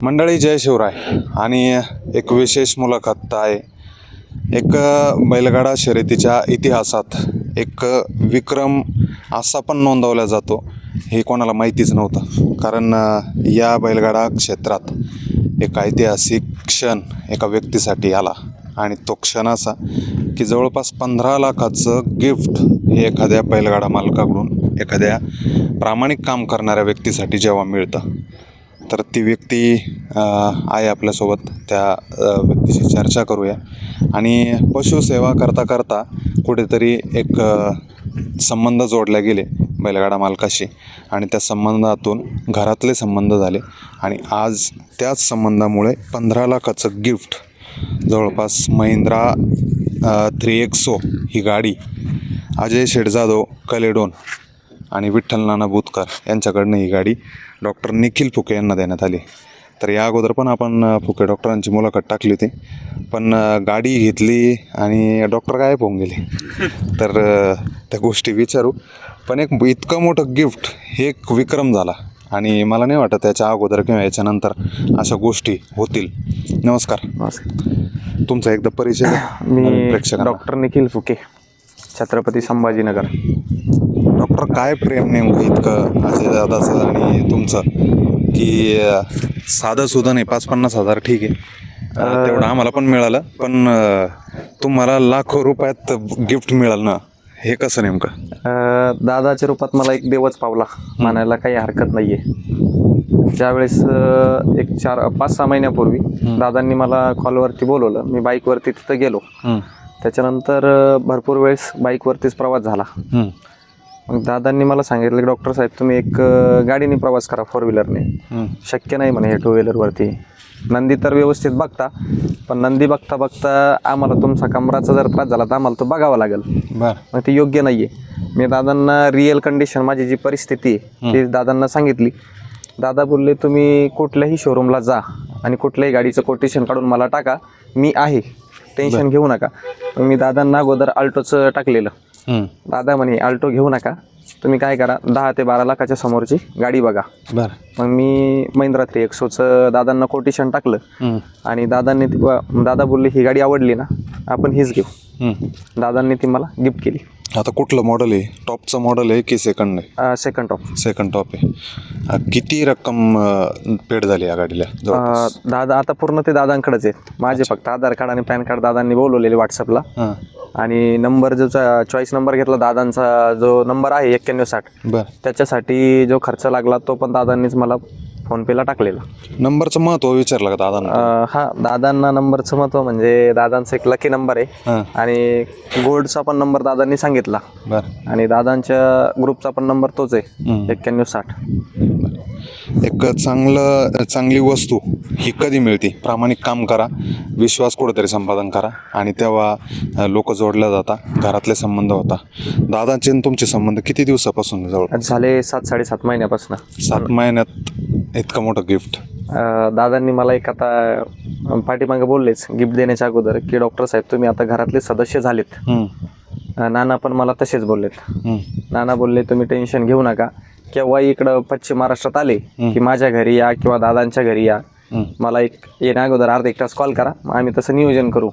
मंडळी जय शिवराय. आणि एक विशेष मुलाखत आहे. एक बैलगाडा शर्यतीच्या इतिहासात एक विक्रम असा पण नोंदवला जातो, हे कोणाला माहितीच नव्हतं. कारण या बैलगाडा क्षेत्रात एक ऐतिहासिक क्षण एका व्यक्तीसाठी आला, आणि तो क्षण असा की जवळपास 15 लाखाचं गिफ्ट हे एखाद्या बैलगाडा मालकाकडून एखाद्या प्रामाणिक काम करणाऱ्या व्यक्तीसाठी जेव्हा मिळतं, तर ती व्यक्ती आहे आपल्यासोबत. त्या व्यक्तीशी चर्चा करूया. आणि पशुसेवा करता करता कुठेतरी एक संबंध जोडले गेले बैलगाडा मालकाशी, आणि त्या संबंधातून घरातले संबंध झाले. आणि आज त्याच संबंधामुळे 15 लाखाचं गिफ्ट जवळपास महिंद्रा 3XO ही गाडी अजय शेठ जाधव कलेडोन आणि विठ्ठल नाना बुतकर यांच्याकडनं ही गाडी डॉक्टर निखिल फुके यांना देण्यात आली. तर या अगोदर पण आपण फुके डॉक्टरांची मुलाखत टाकली होती, पण गाडी घेतली आणि डॉक्टर गायब होऊन गेले. तर त्या गोष्टी विचारू. पण एक इतकं मोठं गिफ्ट हे एक विक्रम झाला, आणि मला नाही वाटत त्याच्या अगोदर किंवा याच्यानंतर अशा गोष्टी होतील. नमस्कार. तुमचा एकदा परिचय. मी डॉक्टर निखिल फुके, छत्रपती संभाजीनगर. डॉक्टर, काय प्रेम नेमकं इतकं अजय दादाचं आणि तुमचं, की साधं सुद्धा नाही, 5-50 हजार ठीक आहे, तेवढं आम्हाला पण मिळालं, पण तुम्हाला लाखो रुपयात गिफ्ट मिळालं ना, हे कसं नेमकं? दादाच्या रूपात मला एक देवच पावला म्हणायला काही हरकत नाही आहे. ज्यावेळेस एक 4-5-6 महिन्यापूर्वी दादांनी मला कॉलवरती बोलवलं. मी बाईकवरती तिथं गेलो. त्याच्यानंतर भरपूर वेळेस बाईकवरतीच प्रवास झाला. मग दादांनी मला सांगितलं की डॉक्टर साहेब, तुम्ही एक गाडीने प्रवास करा, 4 व्हीलरने. शक्य नाही म्हणे हे 2 व्हीलरवरती. नंदी तर व्यवस्थित बघता, पण नंदी बघता बघता आम्हाला तुमचा कमराचा जर त्रास झाला तर आम्हाला तो बघावा लागेल. मग ते योग्य नाही आहे. मी दादांना रिअल कंडिशन, माझी जी परिस्थिती आहे ती दादांना सांगितली. दादा बोलले, तुम्ही कुठल्याही शोरूमला जा आणि कुठल्याही गाडीचं कोटेशन काढून मला टाका, मी आहे, टेन्शन घेऊ नका. मग मी दादांना अगोदर अल्टोचं टाकलेलं. दादा म्हणे अल्टो घेऊ नका, तुम्ही काय करा, 10 ते 12 लाखाच्या समोरची गाडी बघा. मग मी महिंद्रा 3XOचं दादांना कोटेशन टाकलं, आणि दादा बोलले ही गाडी आवडली ना, आपण हीच घेऊ. दादांनी ती मला गिफ्ट केली. आता कुठलं मॉडेल आहे? टॉपचं मॉडेल आहे की सेकंड आहे? सेकंड टॉप आहे. किती रक्कम पेड झाली या गाडीला? दादा आता पूर्ण ते दादांकडेच आहे. माझे फक्त आधार कार्ड आणि पॅन कार्ड दादांनी बोलवलेले व्हॉट्सअपला. आणि नंबर जो चॉईस नंबर घेतला दादांचा, जो नंबर आहे 9160, त्याच्यासाठी जो खर्च लागला तो पण दादांनीच मला फोनपेला टाकलेला. नंबरचं महत्त्व विचारलं का दादांना? हा, दादांना नंबरचं महत्त्व म्हणजे दादांचा एक लकी नंबर आहे, आणि गोल्डचा पण नंबर दादांनी सांगितला, आणि दादांच्या ग्रुपचा पण नंबर तोच आहे, 9160. एक चांगली वस्तू ही कधी मिळते? प्रामाणिक काम करा, विश्वास कुठेतरी संपादन करा, आणि तेव्हा लोक जोडल्या जातात, घरातले संबंध होता. दादांचे तुमचे संबंध किती दिवसापासून झाले? 7-7.5 महिन्यापासून. 7 महिन्यात इतकं मोठं गिफ्ट? दादांनी मला एक आता पाठीमागे बोललेच गिफ्ट देण्याच्या अगोदर की डॉक्टर साहेब, तुम्ही आता घरातले सदस्य झालेत. नाना पण मला तसेच बोललेत. नाना बोलले, तुम्ही टेन्शन घेऊ नका, केव्हा इकडं पश्चिम महाराष्ट्रात आले की माझ्या घरी या किंवा दादांच्या घरी या, मला एक येण्या अगोदर अर्धा 1 तास कॉल करा, आम्ही तसं नियोजन करू.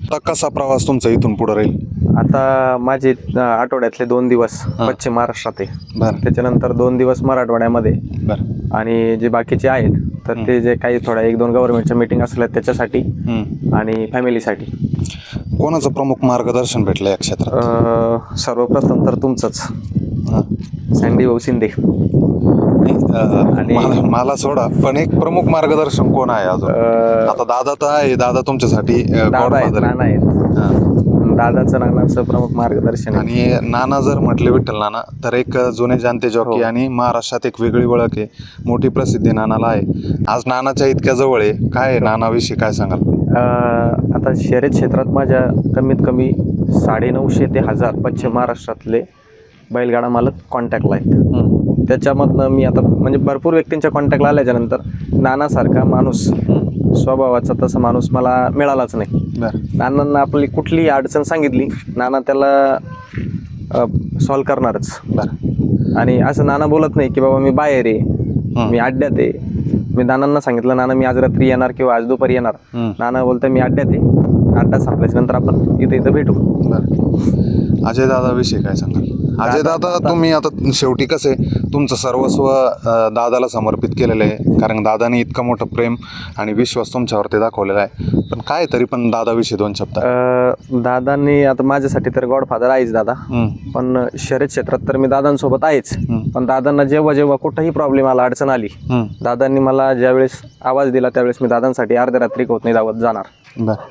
आता कसा प्रवास तुमचा इथून पुढे राहील? आता माझे आठवड्यातले 2 दिवस पश्चिम महाराष्ट्रात आहे, त्याच्यानंतर 2 दिवस मराठवाड्यामध्ये, आणि जे बाकीचे आहेत तर ते जे काही थोड्या 1-2 गव्हर्नमेंटच्या मीटिंग असल्या त्याच्यासाठी आणि फॅमिलीसाठी. कोणाचं प्रमुख मार्गदर्शन भेटलं या क्षेत्रात? सर्वप्रथम तर तुमचंच, सँडी भाऊ शिंदे. आणि मला सोडा, पण एक प्रमुख मार्गदर्शन कोण आहे अजून? आता दादा तर आहे, दादा तुमच्यासाठी नाना आहेत. दादाचं नानाचं प्रमुख मार्गदर्शन. आणि नाना जर म्हटले विठ्ठल नाना, तर एक जुने जाणते जॉकी, आणि महाराष्ट्रात एक वेगळी ओळख आहे, मोठी प्रसिद्धी नानाला आहे. आज नानाच्या इतक्या जवळ आहे, काय नानाविषयी काय सांगाल? आता शर्यत क्षेत्रात माझ्या कमीत कमी 950 ते 1000 पश्चिम महाराष्ट्रातले बैलगाडा मालक कॉन्टॅक्टला आहेत. त्याच्यामधनं मी आता म्हणजे भरपूर व्यक्तींच्या कॉन्टॅक्टला आल्याच्यानंतर नानासारखा माणूस, स्वभावाचा तसा माणूस मला मिळालाच नाही. नानांना आपली कुठलीही अडचण सांगितली, नाना त्याला सॉल्व करणारच. आणि असं नाना बोलत नाही की बाबा मी बाहेर आहे, मी अड्ड्यात आहे, मी नानांना सांगितलं, नाना मी आज रात्री येणार किंवा आज दुपारी येणार. नाना बोलतं मी अड्ड्यात आहे, अड्डा संपल्याच्या नंतर आपण इथं भेटू. बरं. अजय दादाविषयी काय सांगाल? अजय दादा तुम्ही आता शेवटी कसे तुमचं सर्वस्व दादाला समर्पित केलेलं आहे, कारण दादाने इतकं मोठं प्रेम आणि विश्वास तुमच्यावरती दाखवलेला आहे. पण काय तरी पण दादाविषयी 2 शब्द. दादांनी आता माझ्यासाठी तर गॉडफादर आहेच दादा, पण शर्यत क्षेत्रात तर मी दादांसोबत आहेच. पण दादांना जेव्हा जेव्हा कुठंही प्रॉब्लेम आला, अडचण आली, दादांनी मला ज्यावेळेस आवाज दिला त्यावेळेस मी दादांसाठी अर्ध्या रात्री होत नाही धावत जाणार. बरं.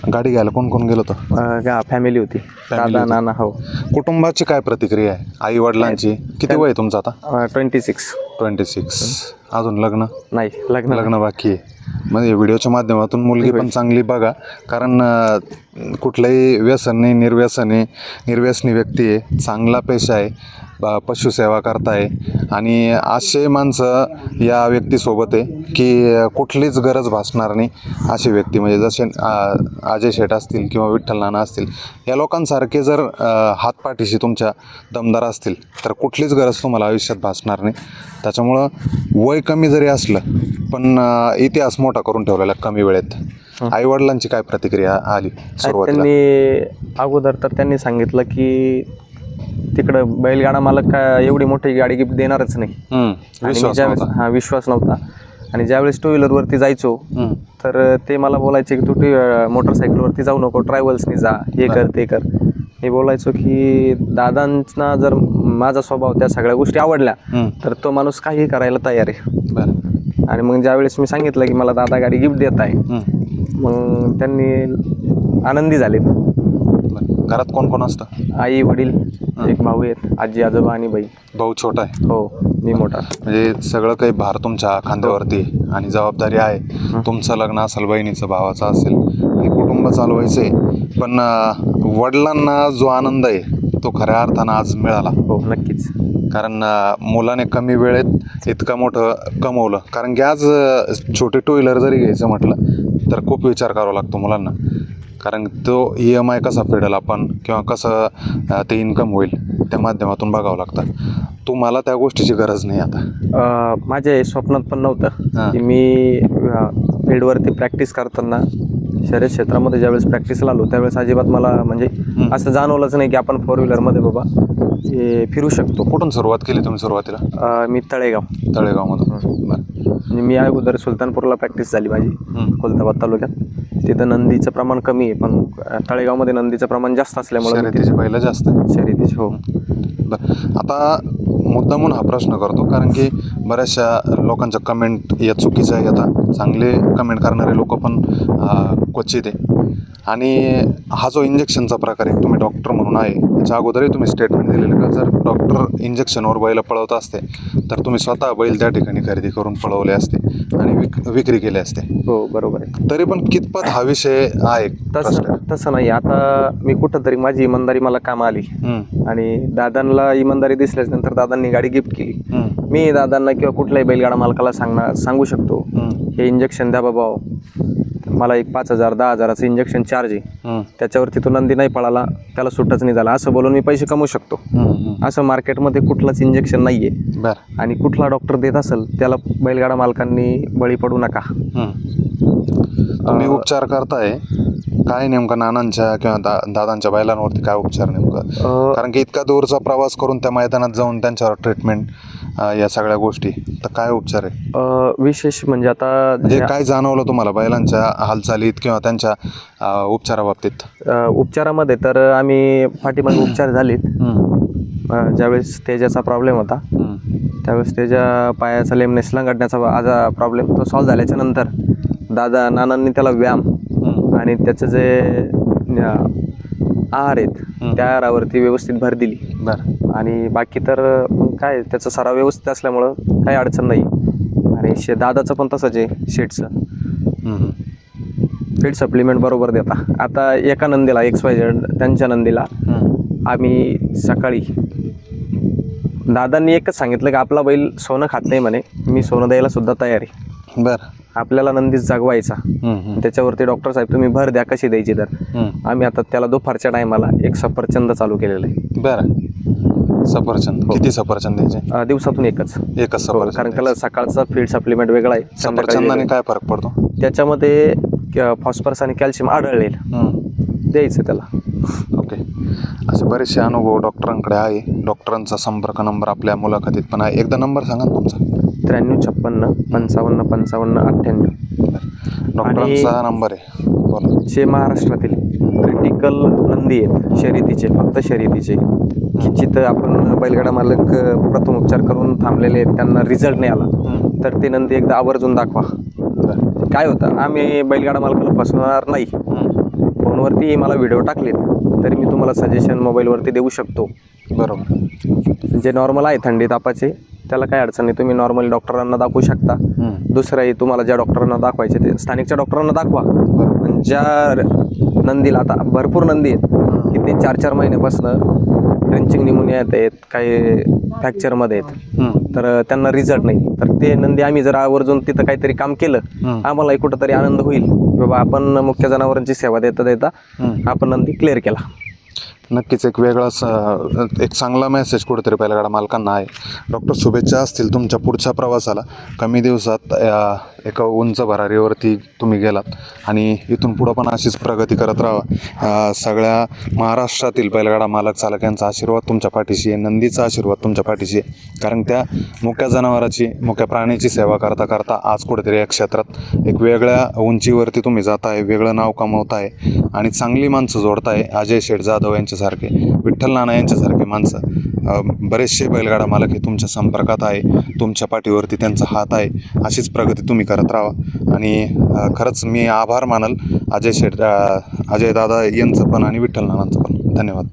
गाडी घ्यायला कोण कोण गेलो होतं? फॅमिली होती, दादा नाना. हो. कुटुंबाची काय प्रतिक्रिया आहे? आई वडिलांची? किती वय आहे तुमचं आता? 26. अजून लग्न नाही. लग्न बाकी आहे. म्हणजे व्हिडिओच्या माध्यमातून मुलगी पण चांगली बघा, कारण कुठलंही व्यसन नाही, निर्व्यसनी व्यक्ती आहे, चांगला पेशा आहे, पशुसेवा करताय आणि असे माणसं या व्यक्तीसोबत आहे की कुठलीच गरज भासणार नाही. अशी व्यक्ती म्हणजे जसे अजय शेठ असतील किंवा विठ्ठल नाना असतील, या लोकांसारखे जर हातपाठीशी तुमच्या दमदार असतील तर कुठलीच गरज तुम्हाला आयुष्यात भासणार नाही. त्याच्यामुळं वय कमी जरी असलं पण इतिहास मोठा करून ठेवलेला कमी वेळेत. आईवडिलांची काय प्रतिक्रिया आली सुरुवातीला? अगोदर तर त्यांनी सांगितलं की तिकडं बैलगाडा मालक काय एवढी मोठी गाडी गिफ्ट देणारच नाही. विश्वास नव्हता. आणि ज्यावेळेस 2 व्हीलरवरती जायचो तर ते मला बोलायचे की तू मोटरसायकलवरती जाऊ नको, ट्रॅव्हल्सनी जा, हे कर ते कर. मी बोलायचो की दादांना जर माझा स्वभाव त्या सगळ्या गोष्टी आवडल्या तर तो माणूस काही करायला तयार आहे. आणि मग ज्यावेळेस मी सांगितलं की मला दादा गाडी गिफ्ट देत आहे, मग त्यांनी आनंदी झाले. घरात कोण कोण असतं? आई वडील, एक भाऊ आहेत, आजी आजोबा आणि बाई. भाऊ छोटा आहे? हो, मी मोठा. म्हणजे सगळं काही भार तुमच्या खांद्यावरती आणि जबाबदारी आहे. तुमचं लग्न असेल, बहिणीचं, भावाचं असेल आणि कुटुंब चालवायचं आहे. पण वडिलांना जो आनंद आहे तो खऱ्या अर्थानं आज मिळाला. हो, नक्कीच. कारण मुलाने कमी वेळेत इतकं मोठं कमवलं. कारण की आज छोटे 2 व्हीलर जरी घ्यायचं म्हटलं तर खूप विचार करावा लागतो मुलांना, कारण तो EMI कसा फेडेल आपण किंवा कसं ते इन्कम होईल त्या माध्यमातून बघावं लागतं. तुम्हाला त्या गोष्टीची गरज नाही आता. माझ्या स्वप्नात पण नव्हतं की मी फील्डवरती प्रॅक्टिस करताना शर्यत क्षेत्रामध्ये ज्यावेळेस प्रॅक्टिसला आलो त्यावेळेस अजिबात मला म्हणजे असं जाणवलंच नाही की आपण 4 व्हीलरमध्ये बाबा फिरू शकतो. कुठून सुरुवात केली तुम्ही सुरुवातीला? मी तळेगावमधून. म्हणजे मी अगोदर सुलतानपूरला प्रॅक्टिस झाली माझी, खुलताबाद तालुक्यात. तिथं नंदीचं प्रमाण कमी आहे, पण तळेगावमध्ये नंदीचं प्रमाण जास्त असल्यामुळे शर्यतीचे पहिलं जास्त शर्यतीचे. हो. बरं. आता मुद्दामून हा प्रश्न करतो कारण की बऱ्याचशा लोकांच्या कमेंट या चुकीच्या येतात. चांगले कमेंट करणारे लोक पण क्वचित आहे. आणि हा जो इंजेक्शनचा प्रकार आहे, तुम्ही डॉक्टर म्हणून आहे, याच्या अगोदरही तुम्ही स्टेटमेंट दिलेलं का जर डॉक्टर इंजेक्शनवर बैल पळवत असते तर तुम्ही स्वतः बैल त्या ठिकाणी खरेदी करून पळवले असते आणि विक्री केली असते. हो, बरोबर आहे. तरी पण कितपत हा विषय आहे? तसं नाही. आता मी कुठंतरी माझी इमानदारी मला काम आली आणि दादांना इमानदारी दिसल्यानंतर दादांनी गाडी गिफ्ट केली. मी दादांना किंवा कुठल्याही बैलगाडा मालकाला सांगू शकतो हे इंजेक्शन द्या बाबा, मला एक 5,000-10,000चं इंजेक्शन चार्ज आहे, त्याच्यावरती तो नंदी नाही पळाला त्याला सुटच नाही झाला असं बोलून मी पैसे कमवू शकतो. असं मार्केटमध्ये कुठलंच इंजेक्शन नाही आहे. आणि कुठला डॉक्टर देत असेल त्याला बैलगाडा मालकांनी बळी पडू नका. तुम्ही उपचार करताय काय नेमका नानांच्या किंवा दादांच्या बैलांवरती काय उपचार नेमका? कारण की इतका दूरचा प्रवास करून त्या मैदानात जाऊन त्यांच्यावर ट्रीटमेंट, या सगळ्या गोष्टी, तर काय उपचार आहे विशेष म्हणजे आता जे काय जाणवलं तुम्हाला बैलांच्या हालचालीत किंवा त्यांच्या उपचाराबाबतीत? उपचारामध्ये तर आम्ही पाठीमागे उपचार झालेत. ज्यावेळेस तेजाचा प्रॉब्लेम होता त्यावेळेस त्याच्या पायाचा लेमनेस लंगडण्याचा प्रॉब्लेम तो सॉल्व्ह झाल्याच्या नंतर नानांनी त्याला व्यायाम आणि त्याचं जे आहार आहेत त्या आहारावरती व्यवस्थित भर दिली. आणि बाकी तर काय त्याचा सराव व्यवस्थित असल्यामुळं काही अडचण नाही. आणि दादाचं पण तसंच आहे. शेटचं फीड सप्लिमेंट बरोबर देता. आता एका नंदीला XYZ त्यांच्या नंदीला आम्ही सकाळी दादांनी एकच सांगितलं की आपला बैल सोनं खात नाही म्हणे, मी सोनं द्यायला सुद्धा तयार आहे. आपल्याला नंदीच जागवायचा. त्याच्यावरती डॉक्टर साहेब तुम्ही भर द्या कशी द्यायची तर. आम्ही आता त्याला दुपारच्या टायमाला एक सफरचंद चालू केलेलं आहे. सफरचंद किती सफरचंद द्यायचे? दिवसातून एकच. एकच हो, सफरचंद कारण त्याला सकाळचा फीड सप्लिमेंट वेगळा आहे, संध्याकाळी सफरचंदाने वेगळं. काय फरक पडतो? त्याच्यामध्ये फॉस्फरस आणि कॅल्शियम आढळले, द्यायचं त्याला. ओके. असे बरेचसे अनुभव डॉक्टरांकडे आहे. डॉक्टरांचा संपर्क नंबर आपल्या मुलाखतीत पण आहे. एकदा नंबर सांगा ना तुमचा. 93 56 55 55 98. डॉक्टरांचा नंबर आहे, बोला. जे महाराष्ट्रातील क्रिटिकल नंदी आहेत शर्यतीचे, फक्त शर्यतीचे, की जिथं आपण बैलगाडा मालक प्रथम उपचार करून थांबलेले आहेत, त्यांना रिझल्ट नाही आला, तर ते नंदी एकदा आवर्जून दाखवा. काय होतं, आम्ही बैलगाडा मालकाला फसवणार नाही. फोनवरती मला व्हिडिओ टाकलेत तरी मी तुम्हाला सजेशन मोबाईलवरती देऊ शकतो. बरोबर. जे नॉर्मल आहे थंडी तापाचे, त्याला काय अडचण नाही, तुम्ही नॉर्मली डॉक्टरांना दाखवू शकता. दुसरंही तुम्हाला ज्या डॉक्टरांना दाखवायचे ते स्थानिकच्या डॉक्टरांना दाखवा. पण ज्या नंदीला, आता भरपूर नंदी आहेत की ते 4-4 महिन्यापासून ड्रेंचिंग निमोनिया येत आहेत, काही फ्रॅक्चरमध्ये आहेत, तर त्यांना रिझल्ट नाही, तर ते नंदी आम्ही जर आवर्जून तिथं काहीतरी काम केलं, आम्हालाही कुठंतरी आनंद होईल बाबा आपण मुख्य जनावरांची सेवा देता देता आपण नंदी क्लिअर केला. नक्कीच एक वेगळाच एक चांगला मेसेज कुठेतरी बैलगाडा मालकांना आहे. डॉक्टर, शुभेच्छा असतील तुमच्या पुढच्या प्रवासाला. कमी दिवसात एका उंच भरारीवरती तुम्ही गेलात आणि इथून पुढं पण अशीच प्रगती करत राहा. सगळ्या महाराष्ट्रातील बैलगाडा मालक चालक यांचा आशीर्वाद तुमच्या पाठीशी आहे, नंदीचा आशीर्वाद तुमच्या पाठीशी आहे. कारण त्या मुक्या जनावराची, मुक्या प्राण्याची सेवा करता करता आज कुठेतरी या क्षेत्रात एक वेगळ्या उंचीवरती तुम्ही जाताय, वेगळं नाव कमवताय आणि चांगली माणसं जोडताय. अजय शेठ जाधव यांच्यासारखे, विठ्ठल नाना यांच्यासारखे माणसं, बरेचसे बैलगाडा मालक हे तुमच्या संपर्कात आहे, तुमच्या पाठीवरती त्यांचा हात आहे. अशीच प्रगती तुम्ही करत राहा आणि खरंच मी आभार मानल अजय दादा यांचं पण आणि विठ्ठल नानांचं पण. धन्यवाद.